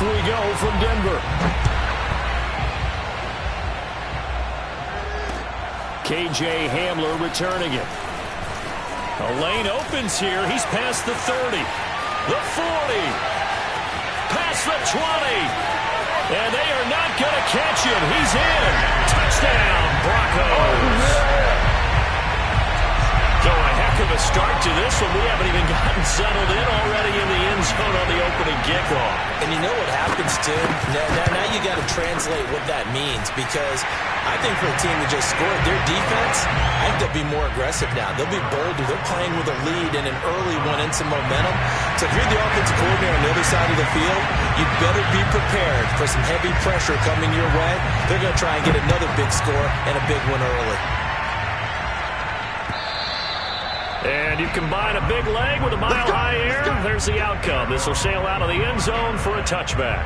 we go from Denver. KJ Hamler returning it. A lane opens here. He's past the 30, the 40, past the 20. And they are not going to catch him. He's in. Touchdown, Broncos. So a heck of a start to this one. We haven't even gotten settled in already in the end zone on the opening kickoff. And you know what happens, Tim? Now you got to translate what that means, because I think for a team to just score their defense, I think they'll be more aggressive now. They'll be bolder. They're playing with a lead and an early one and some momentum. So if you're the offensive coordinator on the other side of the field, you better be prepared for some heavy pressure coming your way. They're going to try and get another big score and a big one early. And you combine a big leg with a mile-high air, there's the outcome. This will sail out of the end zone for a touchback.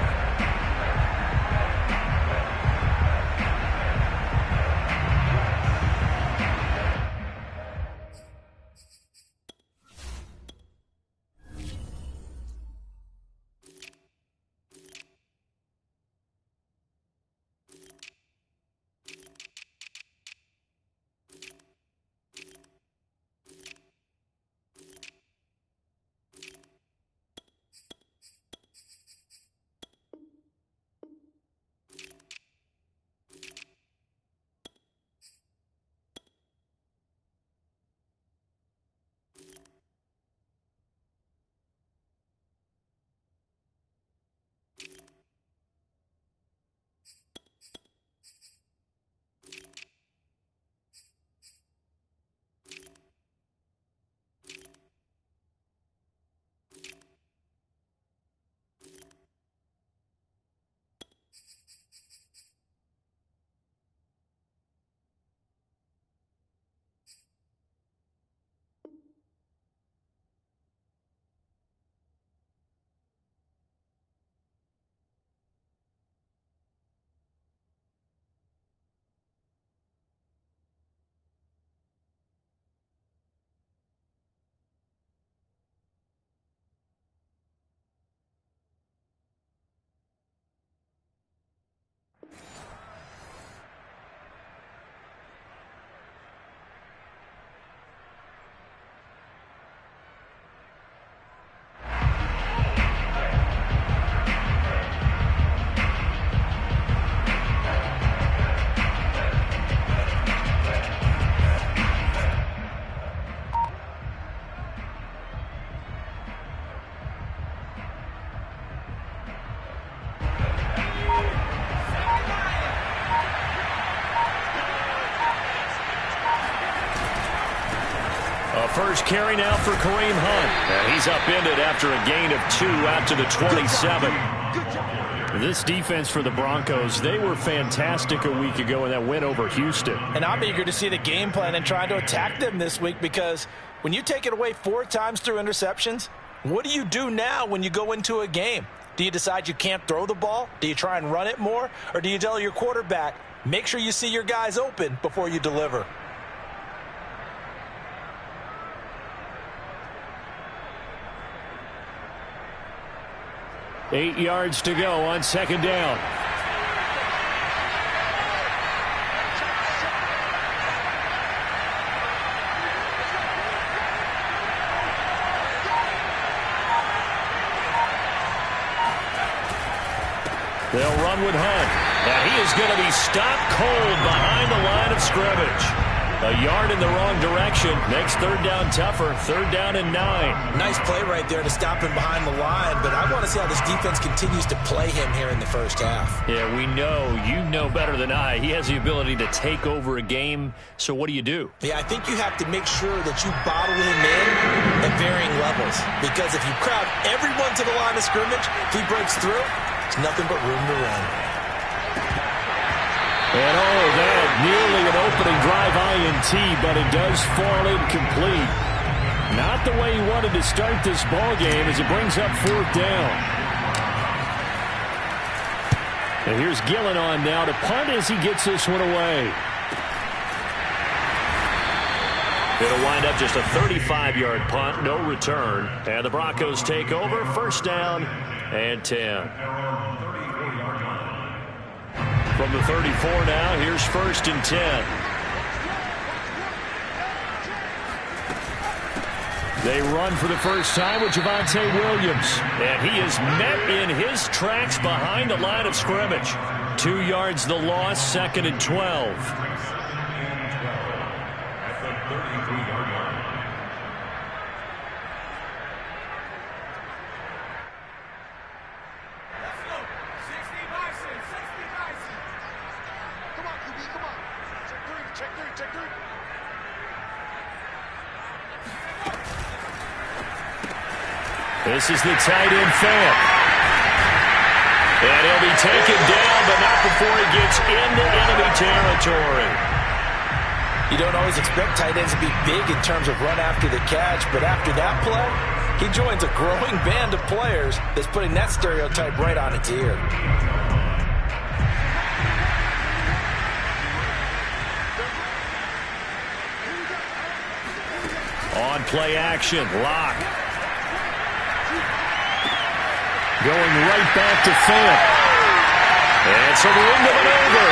First carry now for Kareem Hunt. And he's upended after a gain of 2 out to the 27. This defense for the Broncos, they were fantastic a week ago in that win over Houston. And I'm eager to see the game plan and trying to attack them this week, because when you take it away 4 times through interceptions, what do you do now when you go into a game? Do you decide you can't throw the ball? Do you try and run it more? Or do you tell your quarterback, make sure you see your guys open before you deliver? Eight yards to go on second down. They'll run with Hunt. And he is going to be stopped cold behind the line of scrimmage. A yard in the wrong direction. Makes third down tougher. Third down and 9. Nice play right there to stop him behind the line, but I want to see how this defense continues to play him here in the first half. Yeah, we know. You know better than I. He has the ability to take over a game. So what do you do? Yeah, I think you have to make sure that you bottle him in at varying levels, because if you crowd everyone to the line of scrimmage, if he breaks through, it's nothing but room to run. And that nearly an opening drive INT, but it does fall incomplete. Not the way he wanted to start this ball game as it brings up fourth down. And here's Gillen on now to punt as he gets this one away. It'll wind up just a 35-yard punt, no return. And the Broncos take over, first down and 10. From the 34 now, here's 1st and 10. They run for the first time with Javonte Williams. And he is met in his tracks behind the line of scrimmage. 2 yards the loss, 2nd and 12. This is the tight end Fant. And he'll be taken down, but not before he gets into enemy territory. You don't always expect tight ends to be big in terms of run after the catch, but after that play, he joins a growing band of players that's putting that stereotype right on its ear. On play action, Lock. Going right back to Fant. And some room to maneuver.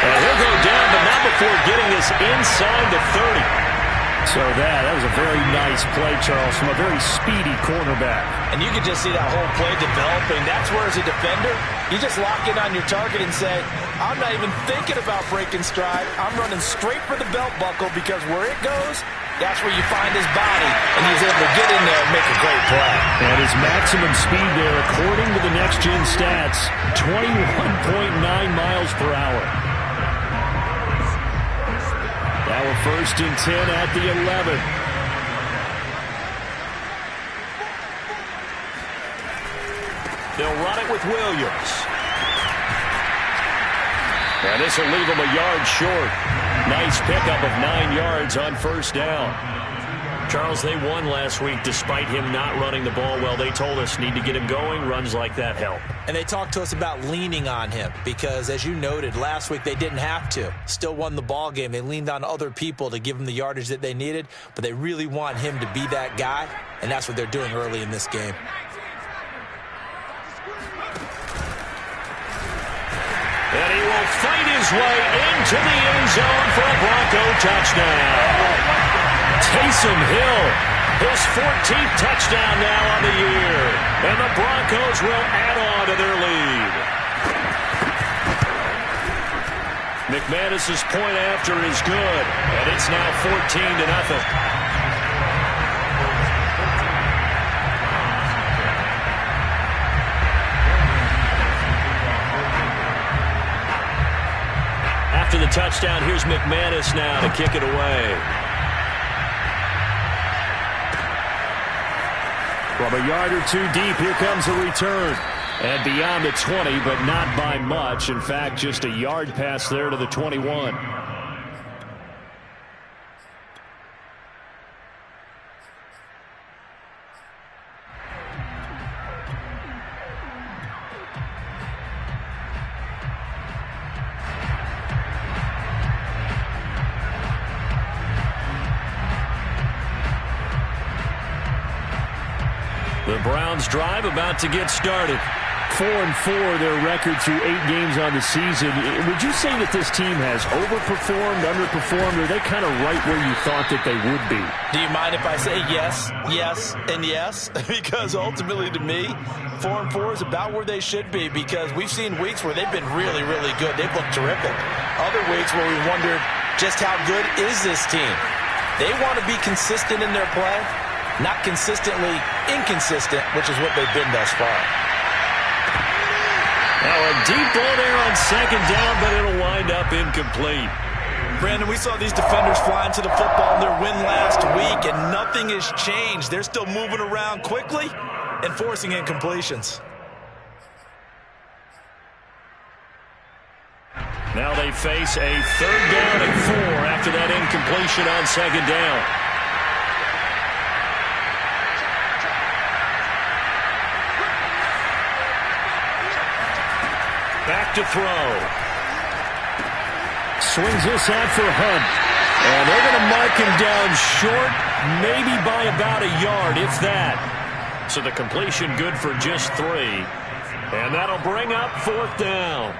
And he'll go down, but not before getting this inside the 30. So that was a very nice play, Charles, from a very speedy cornerback. And you can just see that whole play developing. That's where, as a defender, you just lock in on your target and say, I'm not even thinking about breaking stride. I'm running straight for the belt buckle because where it goes, that's where you find his body, and he's able to get in there and make a great play. And his maximum speed there, according to the next-gen stats, 21.9 miles per hour. Now a 1st and 10 at the 11. They'll run it with Williams. And this will leave him a yard short. Nice pickup of 9 yards on 1st down. Charles, they won last week despite him not running the ball well. They told us need to get him going. Runs like that help. And they talked to us about leaning on him because, as you noted, last week they didn't have to. Still won the ball game. They leaned on other people to give them the yardage that they needed, but they really want him to be that guy, and that's what they're doing early in this game. And he will fight his way into the end zone for a Bronco touchdown. Taysom Hill, his 14th touchdown now on the year. And the Broncos will add on to their lead. McManus's point after is good, and it's now 14-0. After the touchdown, here's McManus now to kick it away. From a yard or two deep, here comes a return. And beyond the 20, but not by much. In fact, just a yard pass there to the 21. The Browns drive about to get started. 4-4 their record through 8 games on the season. Would you say that this team has overperformed, underperformed, or are they kind of right where you thought that they would be? Do you mind if I say yes, yes, and yes? Because ultimately to me, 4-4 is about where they should be because we've seen weeks where they've been really, really good. They've looked terrific. Other weeks where we wondered just how good is this team? They want to be consistent in their play. Not consistently inconsistent, which is what they've been thus far. Now a deep ball there on 2nd down, but it'll wind up incomplete. Brandon, we saw these defenders flying to the football in their win last week, and nothing has changed. They're still moving around quickly and forcing incompletions. Now they face a 3rd down and 4 after that incompletion on 2nd down. Back to throw. Swings this out for Hunt. And they're going to mark him down short, maybe by about a yard, if that. So the completion good for just 3. And that'll bring up 4th down.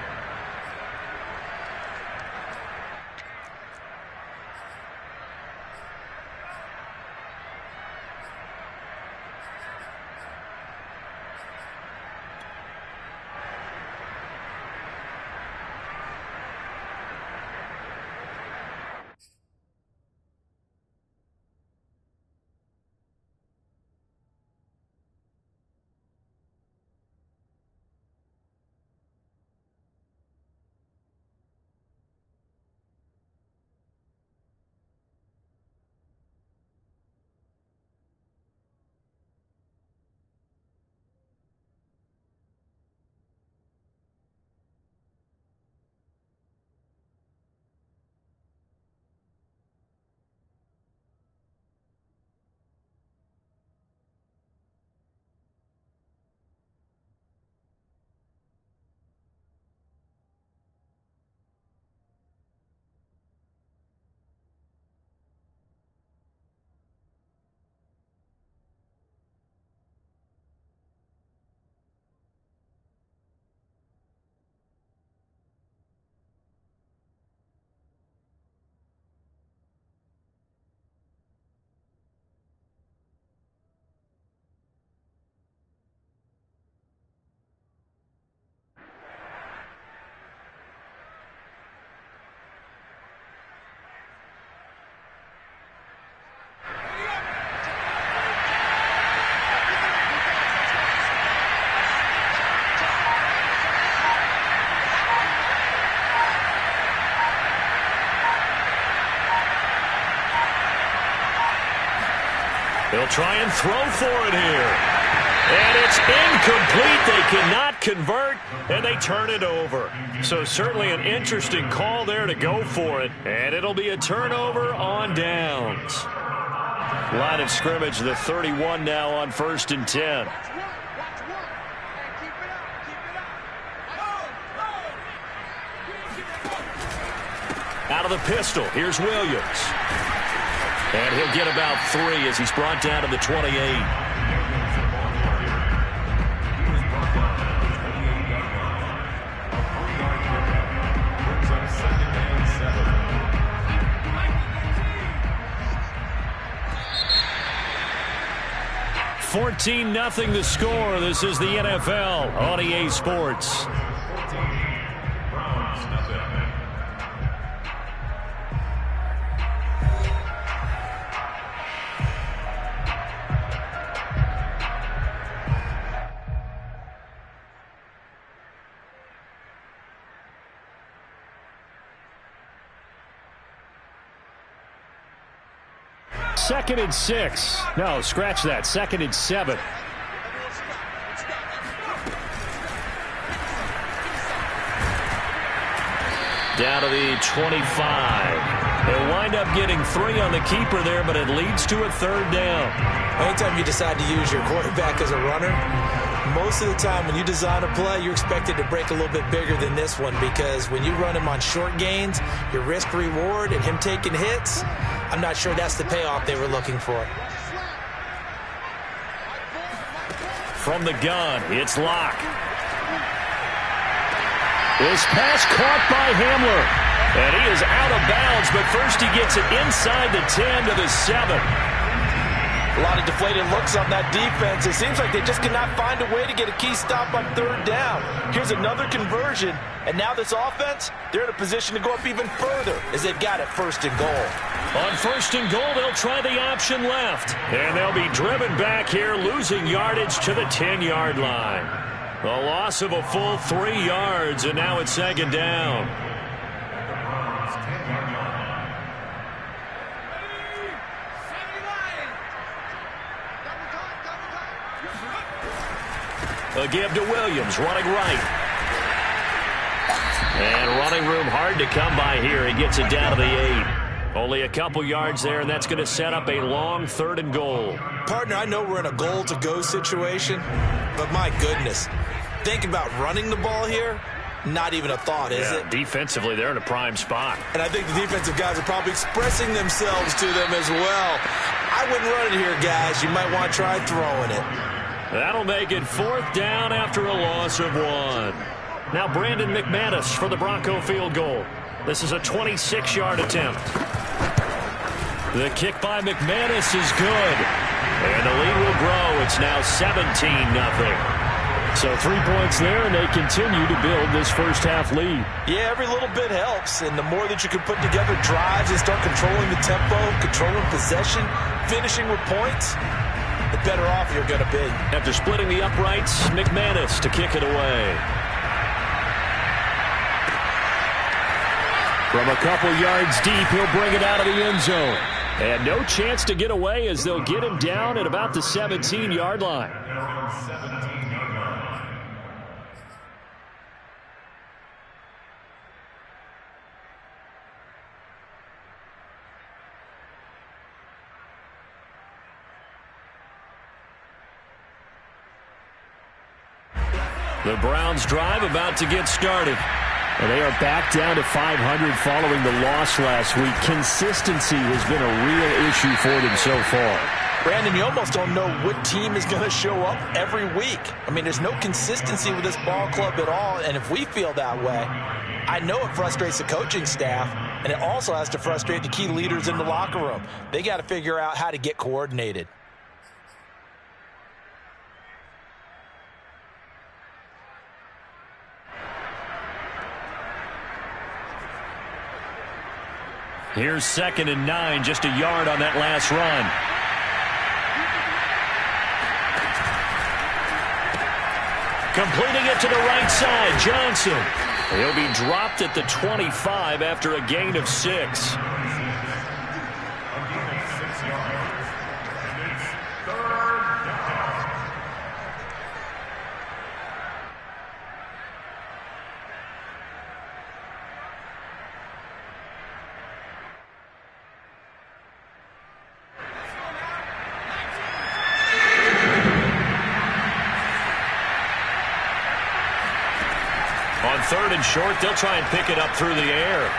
They'll try and throw for it here. And it's incomplete. They cannot convert, and they turn it over. So certainly an interesting call there to go for it. And it'll be a turnover on downs. Line of scrimmage, the 31 now on 1st and 10. Out of the pistol, here's Williams. And he'll get about 3 as he's brought down to the 28. $14-0 the score. This is the NFL on EA Sports. Second and 6. No, scratch that. 2nd and 7. Down to the 25. They wind up getting 3 on the keeper there, but it leads to a 3rd down. Anytime you decide to use your quarterback as a runner, most of the time when you design a play, you're expected to break a little bit bigger than this one, because when you run him on short gains, your risk-reward and him taking hits, I'm not sure that's the payoff they were looking for. From the gun, it's Locke. This pass caught by Hamler. And he is out of bounds, but first he gets it inside the 10 to the 7. A lot of deflated looks on that defense. It seems like they just cannot find a way to get a key stop on 3rd down. Here's another conversion, and now this offense, they're in a position to go up even further as they've got it 1st and goal. On 1st and goal, they'll try the option left. And they'll be driven back here, losing yardage to the 10-yard line. A loss of a full 3 yards, and now it's 2nd down. A give to Williams, running right. And running room hard to come by here. He gets it down to the 8. Only a couple yards there, and that's going to set up a long 3rd and goal. Partner, I know we're in a goal-to-go situation, but my goodness, think about running the ball here. Not even a thought, is it? Defensively, they're in a prime spot. And I think the defensive guys are probably expressing themselves to them as well. I wouldn't run it here, guys. You might want to try throwing it. That'll make it 4th down after a loss of 1. Now Brandon McManus for the Bronco field goal. This is a 26-yard attempt. The kick by McManus is good. And the lead will grow. It's now 17-0. So 3 points there, and they continue to build this first-half lead. Yeah, every little bit helps, and the more that you can put together drives and start controlling the tempo, controlling possession, finishing with points, the better off you're going to be. After splitting the uprights, McManus to kick it away. From a couple yards deep, he'll bring it out of the end zone. And no chance to get away as they'll get him down at about the 17-yard line. The Browns drive about to get started. And they are back down to 500 following the loss last week. Consistency has been a real issue for them so far. Brandon, you almost don't know what team is going to show up every week. I mean, there's no consistency with this ball club at all, and if we feel that way, I know it frustrates the coaching staff, and it also has to frustrate the key leaders in the locker room. They got to figure out how to get coordinated. Here's 2nd and 9, just a yard on that last run. Completing it to the right side, Johnson. He'll be dropped at the 25 after a gain of 6. On 3rd and short, they'll try and pick it up through the air.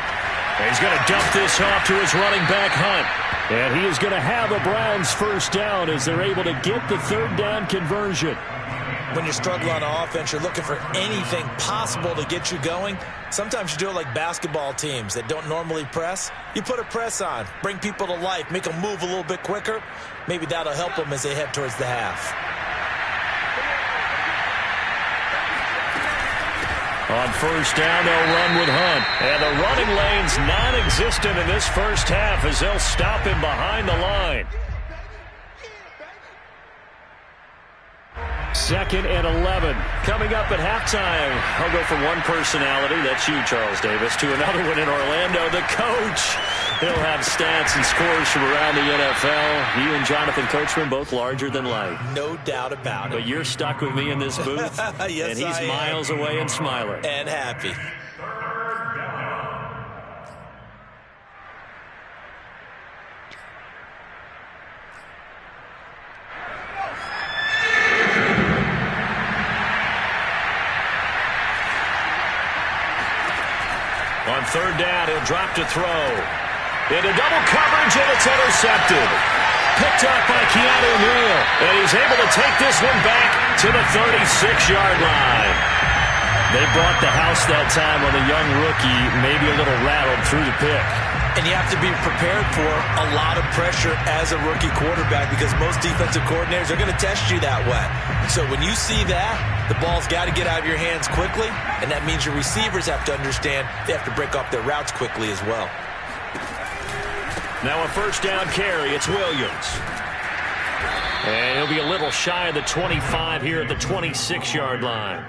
And he's going to dump this off to his running back, Hunt. And he is going to have a Browns first down as they're able to get the 3rd down conversion. When you struggle on offense, you're looking for anything possible to get you going. Sometimes you do it like basketball teams that don't normally press. You put a press on, bring people to life, make them move a little bit quicker. Maybe that'll help them as they head towards the half. On first down, they'll run with Hunt. And the running lane's non-existent in this first half as they'll stop him behind the line. 2nd and 11. Coming up at halftime, I'll go from one personality, that's you, Charles Davis, to another one in Orlando, the coach. He'll have stats and scores from around the NFL. You and Jonathan Coachman, both larger than life. No doubt about it. But you're stuck with me in this booth, yes, and he's miles away and smiling. And happy. On 3rd down, he'll drop to throw. Into double coverage, and it's intercepted. Picked up by Keanu Neal. And he's able to take this one back to the 36-yard line. They brought the house that time on the young rookie, maybe a little rattled through the pick. And you have to be prepared for a lot of pressure as a rookie quarterback because most defensive coordinators are going to test you that way. So when you see that, the ball's got to get out of your hands quickly, and that means your receivers have to understand they have to break off their routes quickly as well. Now a first down carry, it's Williams. And he'll be a little shy of the 25 here at the 26-yard line.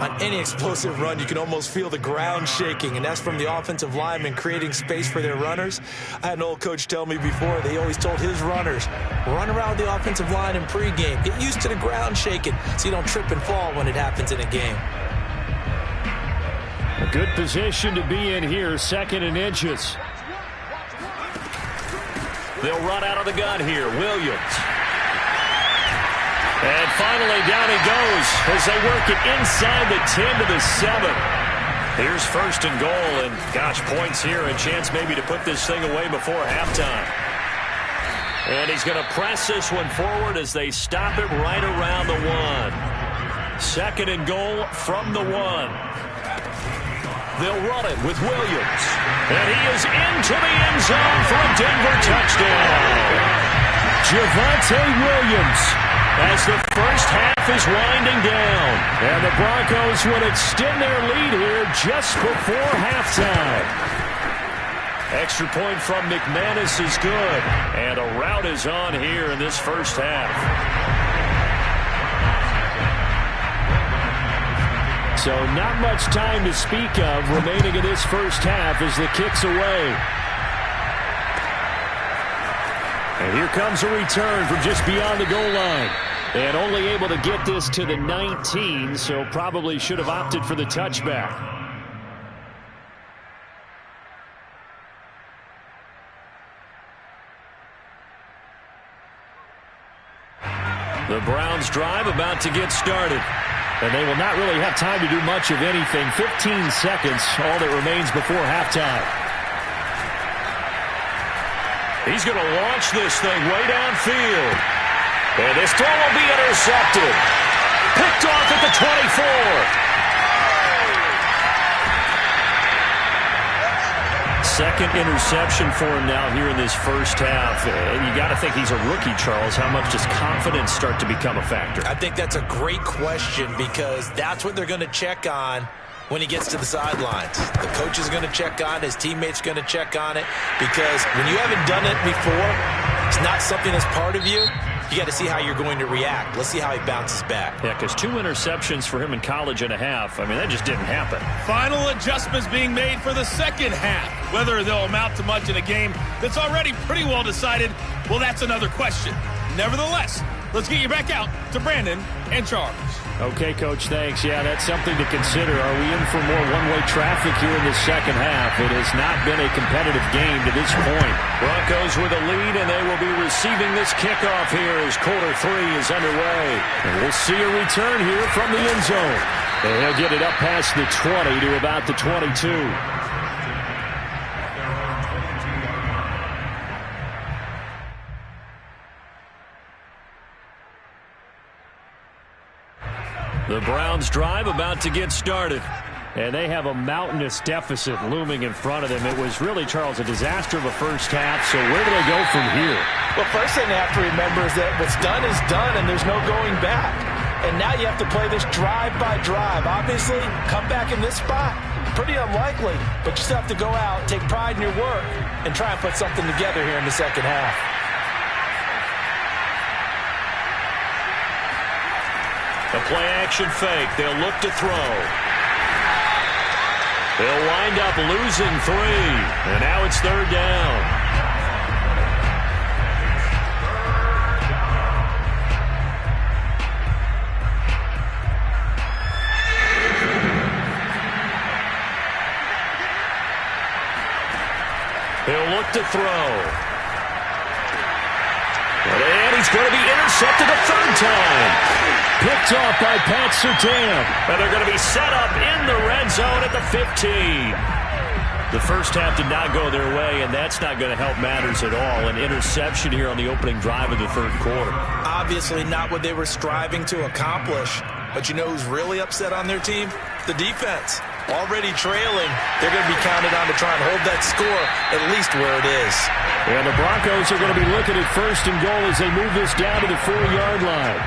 On any explosive run, you can almost feel the ground shaking, and that's from the offensive linemen creating space for their runners. I had an old coach tell me before, they always told his runners, run around the offensive line in pregame. Get used to the ground shaking so you don't trip and fall when it happens in a game. A good position to be in here, 2nd and inches. They'll run out of the gun here, Williams. And finally, down he goes as they work it inside the 10 to the 7. Here's 1st and goal, and gosh, points here, a chance maybe to put this thing away before halftime. And he's going to press this one forward as they stop it right around the 1. Second and goal from the 1. They'll run it with Williams. And he is into the end zone for a Denver touchdown. Javonte Williams as the first half is winding down. And the Broncos would extend their lead here just before halftime. Extra point from McManus is good. And a rout is on here in this first half. So not much time to speak of remaining in this first half as the kick's away. And here comes a return from just beyond the goal line. And only able to get this to the 19, so probably should have opted for the touchback. The Browns drive about to get started. And they will not really have time to do much of anything. 15 seconds, all that remains before halftime. He's going to launch this thing way downfield. And this throw will be intercepted. Picked off at the 24. Second interception for him now here in this first half. And you got to think he's a rookie, Charles. How much does confidence start to become a factor? I think that's a great question because that's what they're going to check on when he gets to the sidelines. The coach is going to check on it. His teammates going to check on it because when you haven't done it before, it's not something that's part of you. You got to see how you're going to react. Let's see how he bounces back. Yeah, because 2 interceptions for him in college and a half. I mean, that just didn't happen. Final adjustments being made for the second half. Whether they'll amount to much in a game that's already pretty well decided, well, that's another question. Nevertheless, let's get you back out to Brandon and Charles. Okay, Coach, thanks. Yeah, that's something to consider. Are we in for more one-way traffic here in the second half? It has not been a competitive game to this point. Broncos with a lead, and they will be receiving this kickoff here as quarter 3 is underway. And we'll see a return here from the end zone. And he'll get it up past the 20 to about the 22. The Browns drive about to get started. And they have a mountainous deficit looming in front of them. It was really, Charles, a disaster of a first half. So where do they go from here? Well, first thing they have to remember is that what's done is done and there's no going back. And now you have to play this drive by drive. Obviously, come back in this spot, pretty unlikely. But you still have to go out, take pride in your work, and try and put something together here in the second half. The play-action fake. They'll look to throw. They'll wind up losing 3. And now it's third down. He'll look to throw. And he's going to be intercepted a third time. Picked off by Pat Surtain. And they're going to be set up in the red zone at the 15. The first half did not go their way, and that's not going to help matters at all. An interception here on the opening drive of the third quarter. Obviously not what they were striving to accomplish. But you know who's really upset on their team? The defense. Already trailing, they're going to be counted on to try and hold that score at least where it is. And the Broncos are going to be looking at first and goal as they move this down to the 4-yard line.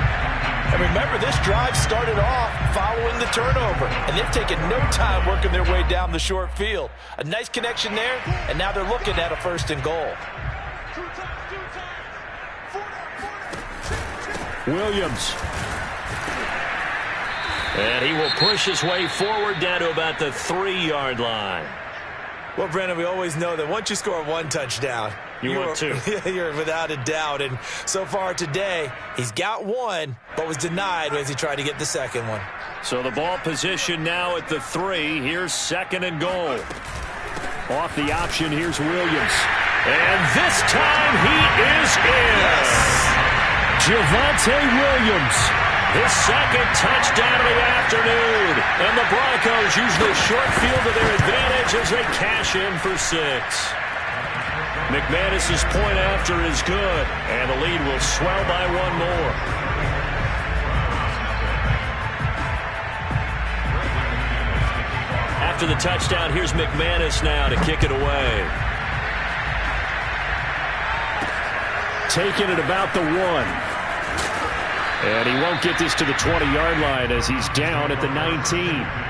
And remember, this drive started off following the turnover, and they've taken no time working their way down the short field. A nice connection there, and now they're looking at a first and goal. Williams. And he will push his way forward down to about the 3-yard line. Well, Brandon, we always know that once you score 1 touchdown, you're without a doubt. And so far today, he's got 1, but was denied as he tried to get the second one. So the ball position now at the 3. Here's second and goal. Off the option, here's Williams. And this time he is in. Yes. Javonte Williams. His second touchdown of the afternoon. And the Broncos use the short field to their advantage as they cash in for 6. McManus's point after is good, and the lead will swell by one more. After the touchdown, here's McManus now to kick it away. Taking it about the 1. And he won't get this to the 20-yard line as he's down at the 19.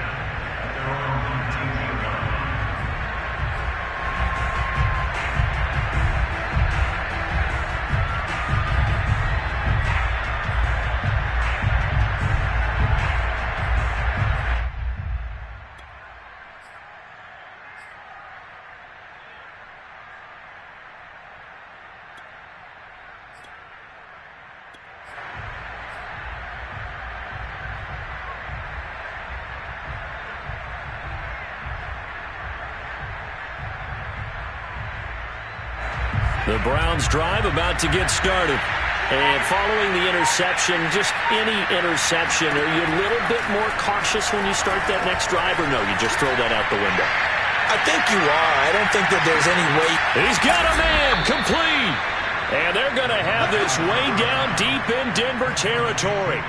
The Browns drive about to get started. And following the interception, just any interception, are you a little bit more cautious when you start that next drive, or no, you just throw that out the window? I think you are. I don't think that there's any way. He's got a man, complete. And they're going to have this way down deep in Denver territory.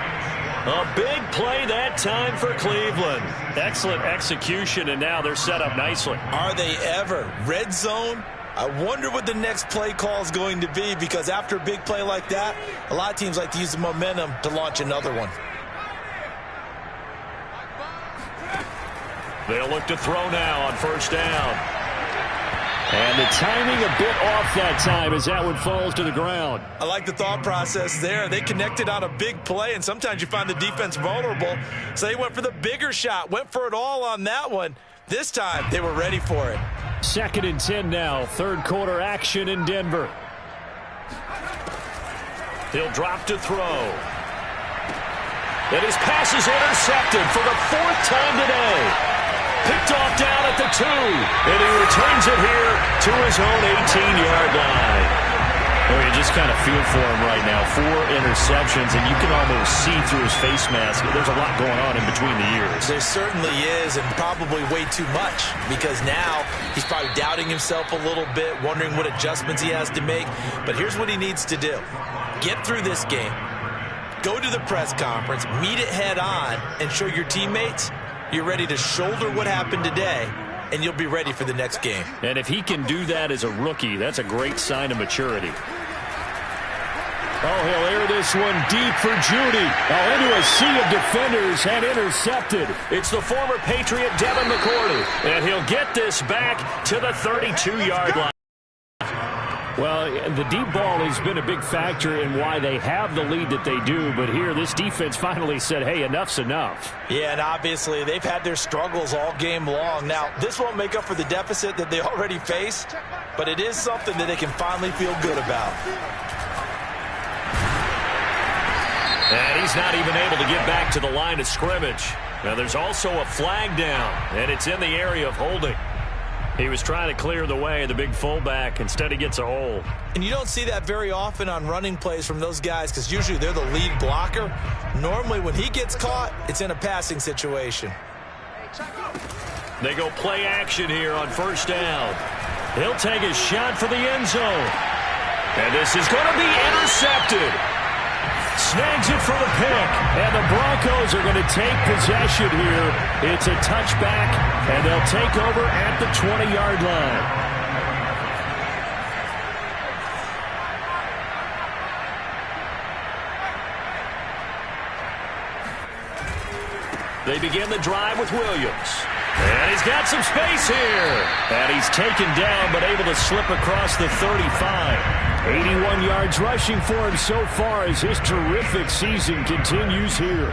A big play that time for Cleveland. Excellent execution, and now they're set up nicely. Are they ever? Red zone? I wonder what the next play call is going to be, because after a big play like that, a lot of teams like to use the momentum to launch another one. They'll look to throw now on first down. And the timing a bit off that time as that one falls to the ground. I like the thought process there. They connected on a big play, and sometimes you find the defense vulnerable. So they went for the bigger shot, went for it all on that one. This time, they were ready for it. 2nd and 10 now. Third quarter action in Denver. He'll drop to throw. And his pass is intercepted for the 4th time today. Picked off down at the 2. And he returns it here to his own 18-yard line. Well, you just kind of feel for him right now. 4 interceptions, and you can almost see through his face mask. There's a lot going on in between the ears. There certainly is, and probably way too much, because now he's probably doubting himself a little bit, wondering what adjustments he has to make. But here's what he needs to do. Get through this game. Go to the press conference, meet it head on, and show your teammates you're ready to shoulder what happened today, and you'll be ready for the next game. And if he can do that as a rookie, that's a great sign of maturity. Oh, he'll air this one deep for Judy. Oh, into a sea of defenders and intercepted. It's the former Patriot Devin McCourty. And he'll get this back to the 32-yard line. Well, the deep ball has been a big factor in why they have the lead that they do. But here, this defense finally said, hey, enough's enough. Yeah, and obviously they've had their struggles all game long. Now, this won't make up for the deficit that they already face, but it is something that they can finally feel good about. And he's not even able to get back to the line of scrimmage. Now, there's also a flag down, and it's in the area of holding. He was trying to clear the way, the big fullback. Instead, he gets a hold. And you don't see that very often on running plays from those guys, because usually they're the lead blocker. Normally, when he gets caught, it's in a passing situation. They go play action here on first down. He'll take a shot for the end zone. And this is going to be intercepted. Snags it for the pick, and the Broncos are going to take possession here. It's a touchback, and they'll take over at the 20-yard line. They begin the drive with Williams. And he's got some space here. And he's taken down, but able to slip across the 35. 81 yards rushing for him so far as his terrific season continues here.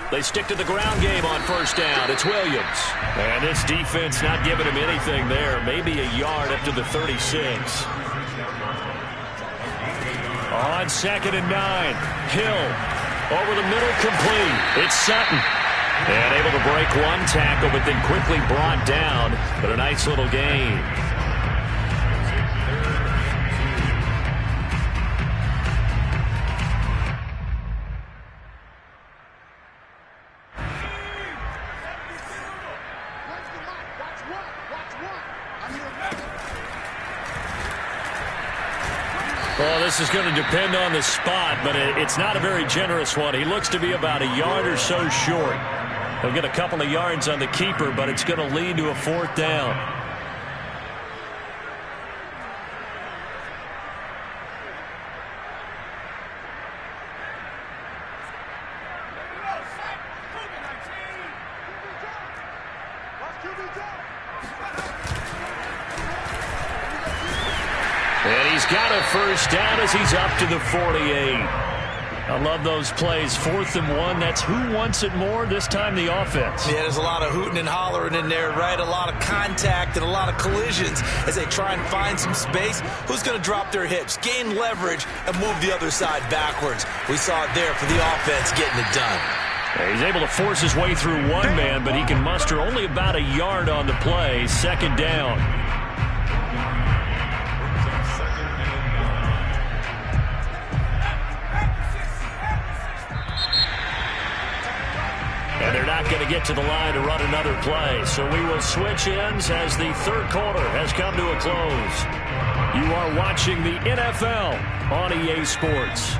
They stick to the ground game on first down. It's Williams. And this defense not giving him anything there. Maybe a yard up to the 36. On 2nd and 9. Hill over the middle, complete. It's Sutton. And able to break one tackle, but then quickly brought down. But a nice little gain. Well, this is going to depend on the spot, but it's not a very generous one. He looks to be about a yard or so short. He'll get a couple of yards on the keeper, but it's going to lead to a 4th down. And he's got a 1st down as he's up to the 48. I love those plays. 4th and 1. That's who wants it more, this time the offense. Yeah, there's a lot of hooting and hollering in there, right? A lot of contact and a lot of collisions as they try and find some space. Who's going to drop their hips, gain leverage, and move the other side backwards? We saw it there for the offense getting it done. He's able to force his way through one man, but he can muster only about a yard on the play. 2nd down. And they're not going to get to the line to run another play. So we will switch ends as the 3rd quarter has come to a close. You are watching the NFL on EA Sports.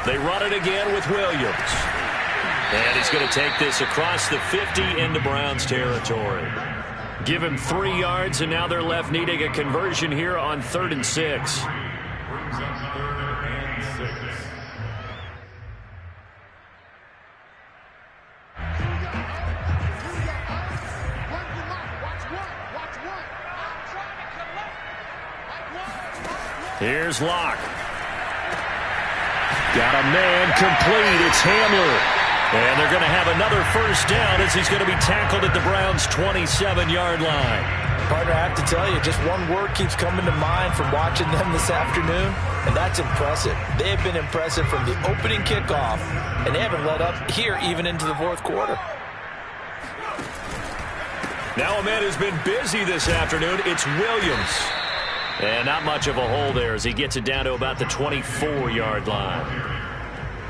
They run it again with Williams. And he's going to take this across the 50 into Browns territory. Give him 3 yards, and now they're left needing a conversion here on 3rd and 6. Here's Locke. Got a man complete. It's Hamler. And they're going to have another 1st down as he's going to be tackled at the Browns' 27-yard line. Partner, I have to tell you, just one word keeps coming to mind from watching them this afternoon, and that's impressive. They have been impressive from the opening kickoff, and they haven't let up here even into the 4th quarter. Now a man who's been busy this afternoon, it's Williams. And not much of a hole there as he gets it down to about the 24-yard line.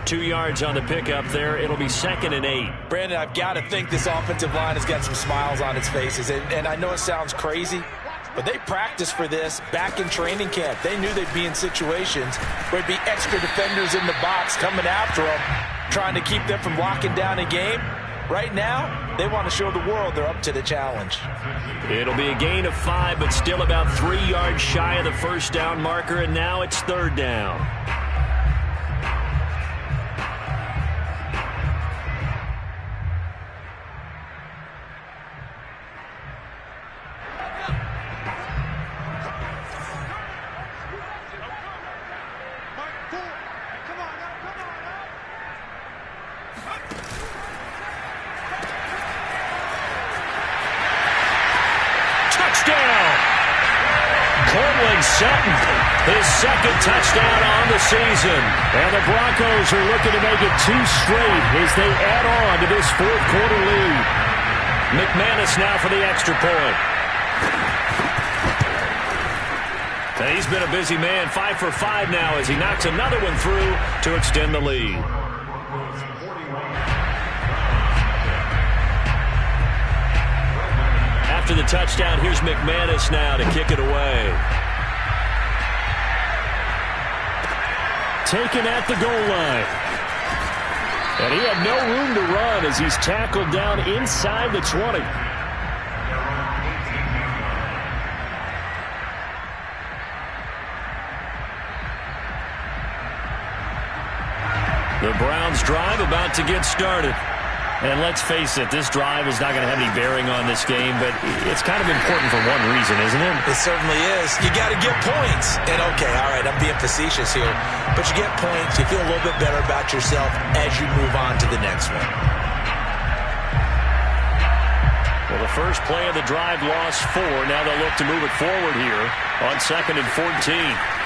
2 yards on the pickup there. It'll be 2nd and 8. Brandon, I've got to think this offensive line has got some smiles on its faces. And I know it sounds crazy, but they practiced for this back in training camp. They knew they'd be in situations where there'd be extra defenders in the box coming after them, trying to keep them from locking down a game. Right now, they want to show the world they're up to the challenge. It'll be a gain of 5, but still about 3 yards shy of the 1st down marker, and now it's 3rd down. Sutton, his 2nd touchdown on the season. And the Broncos are looking to make it 2 straight as they add on to this 4th quarter lead. McManus now for the extra point. And he's been a busy man, 5 for 5 now as he knocks another one through to extend the lead. After the touchdown, here's McManus now to kick it away. Taken at the goal line. And he had no room to run as he's tackled down inside the 20. The Browns drive about to get started. And let's face it, this drive is not going to have any bearing on this game, but it's kind of important for one reason, isn't it? It certainly is. You got to get points. And okay, all right, I'm being facetious here, but you get points, you feel a little bit better about yourself as you move on to the next one. Well, the first play of the drive lost 4. Now they'll look to move it forward here on 2nd and 14.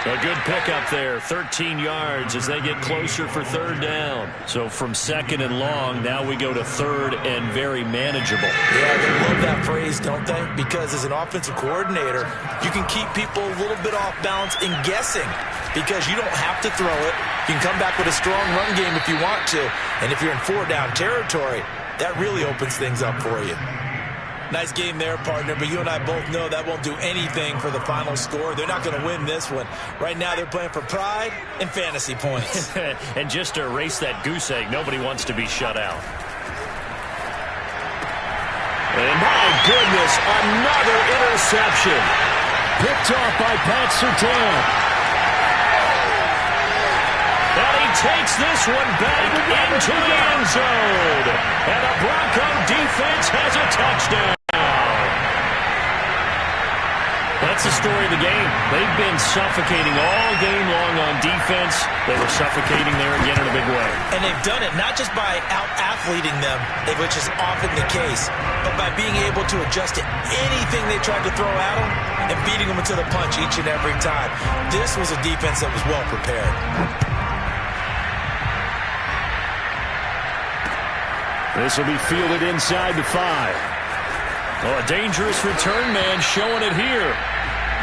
A good pickup there, 13 yards as they get closer for third down. So from second and long, now we go to third and very manageable. Yeah, they love that phrase, don't they? Because as an offensive coordinator, you can keep people a little bit off balance and guessing because you don't have to throw it. You can come back with a strong run game if you want to. And if you're in four-down territory, that really opens things up for you. Nice game there, partner, but you and I both know that won't do anything for the final score. They're not going to win this one. Right now they're playing for pride and fantasy points. And just to erase that goose egg, nobody wants to be shut out. And my goodness, another interception. Picked off by Pat Surtain. And he takes this one back into the end zone. And the Bronco defense has a touchdown. That's the story of the game. They've been suffocating all game long on defense. They were suffocating there again in a big way. And they've done it not just by out-athleting them, which is often the case, but by being able to adjust to anything they tried to throw at them and beating them into the punch each and every time. This was a defense that was well prepared. This will be fielded inside the 5. Oh, a dangerous return man showing it here.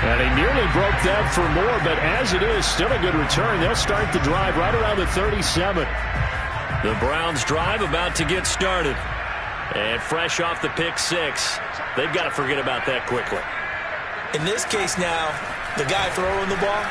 And he nearly broke that for more, but as it is, still a good return. They'll start the drive right around the 37. The Browns drive about to get started. And fresh off the pick 6, they've got to forget about that quickly. In this case now, the guy throwing the ball,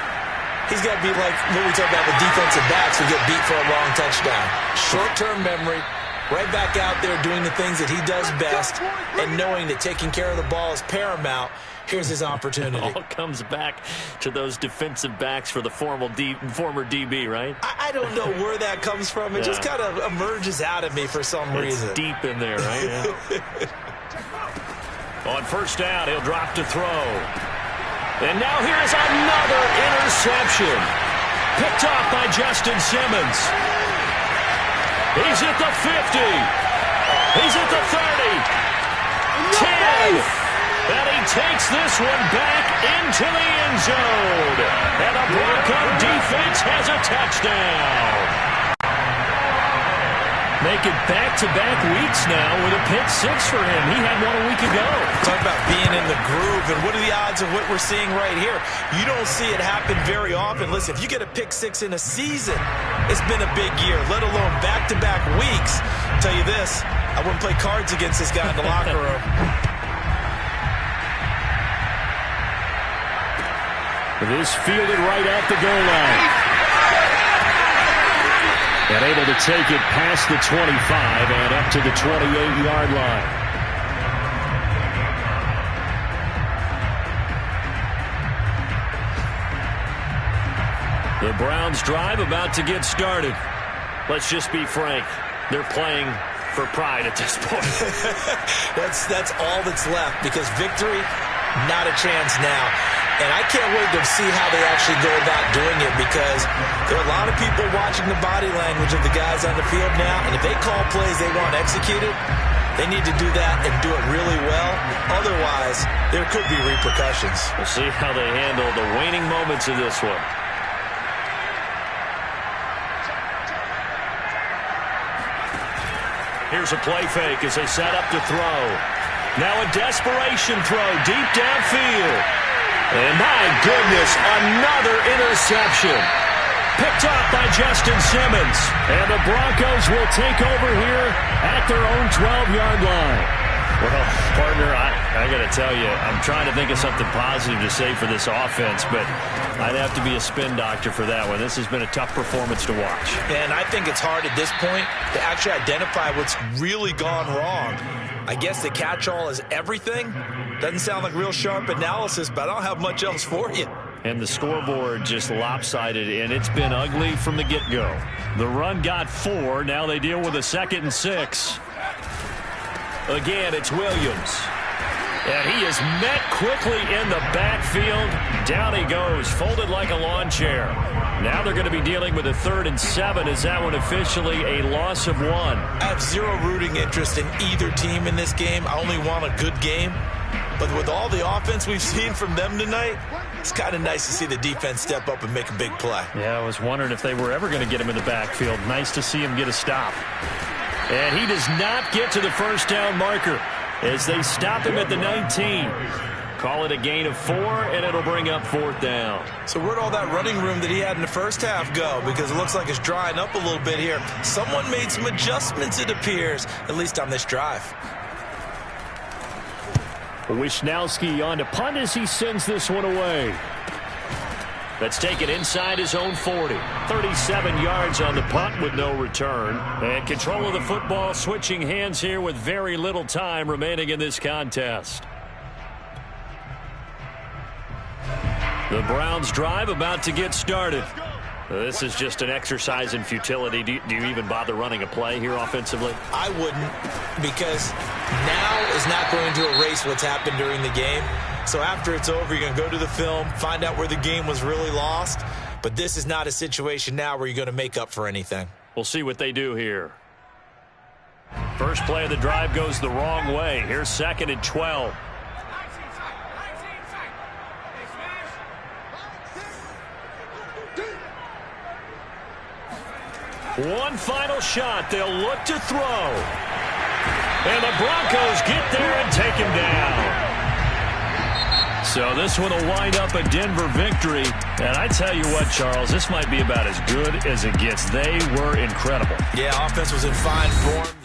he's got to be like what we talk about with defensive backs who get beat for a long touchdown. Short-term memory. Right back out there doing the things that he does best and knowing that taking care of the ball is paramount. Here's his opportunity. It all comes back to those defensive backs for the former DB, right? I don't know where that comes from. It just kind of emerges out of me for some reason. It's deep in there, right? Yeah. On first down, he'll drop to throw. And now here's another interception. Picked off by Justin Simmons. He's at the 50. He's at the 30. 10. And he takes this one back into the end zone. And the Bronco defense has a touchdown. Making back-to-back weeks now with a pick 6 for him. He had one a week ago. Talk about being in the groove, and what are the odds of what we're seeing right here? You don't see it happen very often. Listen, if you get a pick 6 in a season, it's been a big year, let alone back-to-back weeks. I'll tell you this, I wouldn't play cards against this guy in the locker room. This fielded right at the goal line. And able to take it past the 25 and up to the 28-yard line. The Browns drive about to get started. Let's just be frank. They're playing for pride at this point. That's all that's left because victory, not a chance now. And I can't wait to see how they actually go about doing it because there are a lot of people watching the body language of the guys on the field now. And if they call plays they want executed, they need to do that and do it really well. Otherwise, there could be repercussions. We'll see how they handle the waning moments of this one. Here's a play fake as they set up to throw. Now a desperation throw deep downfield. And my goodness, another interception. Picked off by Justin Simmons. And the Broncos will take over here at their own 12-yard line. Well, partner, I got to tell you, I'm trying to think of something positive to say for this offense, but I'd have to be a spin doctor for that one. This has been a tough performance to watch. And I think it's hard at this point to actually identify what's really gone wrong. I guess the catch-all is everything. Doesn't sound like real sharp analysis, but I don't have much else for you. And the scoreboard just lopsided, and it's been ugly from the get-go. The run got 4. Now they deal with a 2nd and 6. Again, it's Williams. And he is met quickly in the backfield. Down he goes, folded like a lawn chair. Now they're going to be dealing with a 3rd and 7. Is that one officially a loss of 1? I have zero rooting interest in either team in this game. I only want a good game. But with all the offense we've seen from them tonight, It's kind of nice to see the defense step up and make a big play. Yeah, I was wondering if they were ever going to get him in the backfield. Nice to see him get a stop. And he does not get to the first down marker as they stop him at the 19. Call it a gain of 4, and it'll bring up 4th down. So where'd all that running room that he had in the first half go? Because it looks like it's drying up a little bit here. Someone made some adjustments, it appears, at least on this drive. Wisnowski on to punt as he sends this one away. Let's take it inside his own 40. 37 yards on the punt with no return. And control of the football switching hands here with very little time remaining in this contest. The Browns drive about to get started. This is just an exercise in futility. Do you even bother running a play here offensively? I wouldn't, because now is not going to erase what's happened during the game. So after it's over, you're going to go to the film, find out where the game was really lost. But this is not a situation now where you're going to make up for anything. We'll see what they do here. First play of the drive goes the wrong way. Here's 2nd and 12. One final shot. They'll look to throw. And the Broncos get there and take him down. So this one will wind up a Denver victory. And I tell you what, Charles, this might be about as good as it gets. They were incredible. Yeah, offense was in fine form.